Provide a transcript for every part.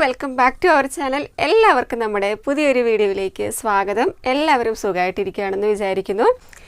Welcome back to അവർ channel. എല്ലാവർക്കും നമ്മുടെ പുതിയൊരു വീഡിയോയിലേക്ക് സ്വാഗതം. എല്ലാവരും സുഖമായിട്ടിരിക്കുകയാണെന്ന് വിചാരിക്കുന്നു.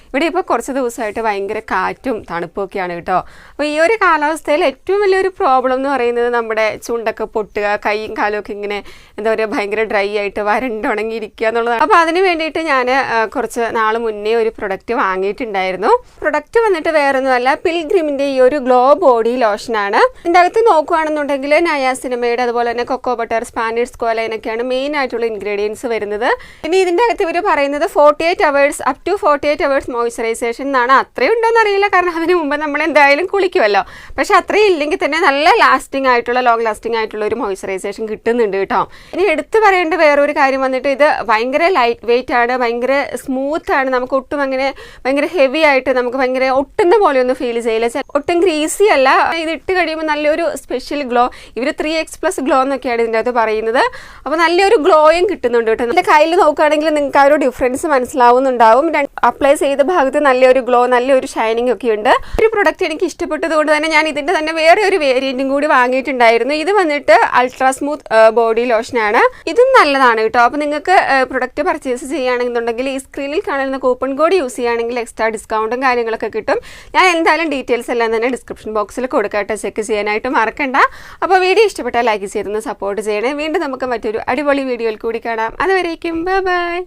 ഇവിടെ ഇപ്പോൾ കുറച്ച് ദിവസമായിട്ട് ഭയങ്കര കാറ്റും തണുപ്പൊക്കെയാണ് കേട്ടോ. അപ്പോൾ ഈ ഒരു കാലാവസ്ഥയിൽ ഏറ്റവും വലിയൊരു പ്രോബ്ലം എന്ന് പറയുന്നത് നമ്മുടെ ചുണ്ടൊക്കെ പൊട്ടുക, കൈയും കാലും ഒക്കെ ഇങ്ങനെ എന്താ പറയുക ഭയങ്കര ഡ്രൈ ആയിട്ട് വരണ്ടുണങ്ങിയിരിക്കുക എന്നുള്ളതാണ്. അപ്പോൾ അതിന് വേണ്ടിയിട്ട് ഞാൻ കുറച്ച് നാൾ മുന്നേ ഒരു പ്രൊഡക്റ്റ് വാങ്ങിയിട്ടുണ്ടായിരുന്നു. പ്രൊഡക്റ്റ് വന്നിട്ട് വേറൊന്നുമല്ല, പിൽഗ്രിമിൻ്റെ ഈ ഒരു ഗ്ലോ ബോഡി ലോഷനാണ്. ഇതിൻ്റെ അകത്ത് നോക്കുകയാണെന്നുണ്ടെങ്കിൽ നയാസിനമൈഡ്, അതുപോലെ തന്നെ കൊക്കോ ബട്ടർ, സ്പാനിഷ് സ്ക്വലൈനൊക്കെയാണ് മെയിൻ ആയിട്ടുള്ള ഇൻഗ്രീഡിയൻസ് വരുന്നത്. ഇനി ഇതിൻ്റെ അകത്ത് ഇവർ പറയുന്നത് 48 hours up to 48 hours moisturisation എന്നാണ്. അത്രയും ഉണ്ടോയെന്ന് അറിയില്ല, കാരണം അതിന് മുമ്പ് നമ്മൾ എന്തായാലും കുളിക്കുമല്ലോ. പക്ഷെ അത്രയും ഇല്ലെങ്കിൽ തന്നെ നല്ല ലാസ്റ്റിംഗ് ആയിട്ടുള്ള ലോങ് ലാസ്റ്റിംഗ് ആയിട്ടുള്ള ഒരു മോയ്സ്ചറൈസേഷൻ കിട്ടുന്നുണ്ട് കേട്ടോ. ഇനി എടുത്തു പറയേണ്ട വേറൊരു കാര്യം വന്നിട്ട് ഇത് ഭയങ്കര ലൈറ്റ് വെയിറ്റ് ആണ്, ഭയങ്കര സ്മൂത്ത് ആണ്. നമുക്ക് ഒട്ടും അങ്ങനെ ഭയങ്കര ഹെവി ആയിട്ട് നമുക്ക് ഭയങ്കര ഒട്ടുന്ന പോലെ ഒന്നും ഫീൽ ചെയ്യില്ല. ഒട്ടും ഗ്രീസി അല്ല. ഇത് ഇട്ട് കഴിയുമ്പോൾ നല്ലൊരു സ്പെഷ്യൽ ഗ്ലോ, ഇവർ 3x+ ഗ്ലോ എന്നൊക്കെയാണ് ഇതിൻ്റെ അകത്ത് പറയുന്നത്. അപ്പോൾ നല്ലൊരു ഗ്ലോയും കിട്ടുന്നുണ്ട് കേട്ടോ. എൻ്റെ കയ്യിൽ നോക്കുകയാണെങ്കിൽ നിങ്ങൾക്ക് ആ ഒരു ഡിഫറൻസ് മനസ്സിലാവുന്നുണ്ടാവും. അപ്ലൈ ചെയ്ത ഭാഗത്ത് നല്ലൊരു ഗ്ലോ, നല്ലൊരു ഷൈനിങ് ഒക്കെ ഉണ്ട്. ഒരു പ്രൊഡക്റ്റ് എനിക്ക് ഇഷ്ടപ്പെട്ടത് കൊണ്ട് തന്നെ ഞാൻ ഇതിൻ്റെ തന്നെ വേറെ ഒരു വേരിയൻറ്റും കൂടി വാങ്ങിയിട്ടുണ്ടായിരുന്നു. ഇത് വന്നിട്ട് അൾട്രാ സ്മൂത്ത് ബോഡി ലോഷനാണ്. ഇതും നല്ലതാണ് കേട്ടോ. അപ്പോൾ നിങ്ങൾക്ക് പ്രൊഡക്റ്റ് പർച്ചേസ് ചെയ്യുകയാണെന്നുണ്ടെങ്കിൽ ഈ സ്ക്രീനിൽ കാണുന്ന കൂപ്പൺ കോഡ് യൂസ് ചെയ്യുകയാണെങ്കിൽ എക്സ്ട്രാ ഡിസ്കൗണ്ടും കാര്യങ്ങളൊക്കെ കിട്ടും. ഞാൻ എന്തായാലും ഡീറ്റെയിൽസ് എല്ലാം തന്നെ ഡിസ്ക്രിപ്ഷൻ ബോക്സിൽ കൊടുക്കട്ടെ, ചെക്ക് ചെയ്യാനായിട്ട് മറക്കണ്ട. അപ്പോൾ വീഡിയോ ഇഷ്ടപ്പെട്ടാൽ ലൈക്ക് ചെയ്തൊന്ന് സപ്പോർട്ട് ചെയ്യണേ. വീണ്ടും നമുക്ക് മറ്റൊരു അടിപൊളി വീഡിയോയിൽ കൂടി കാണാം. അതുവരേക്കും ബൈ ബൈ.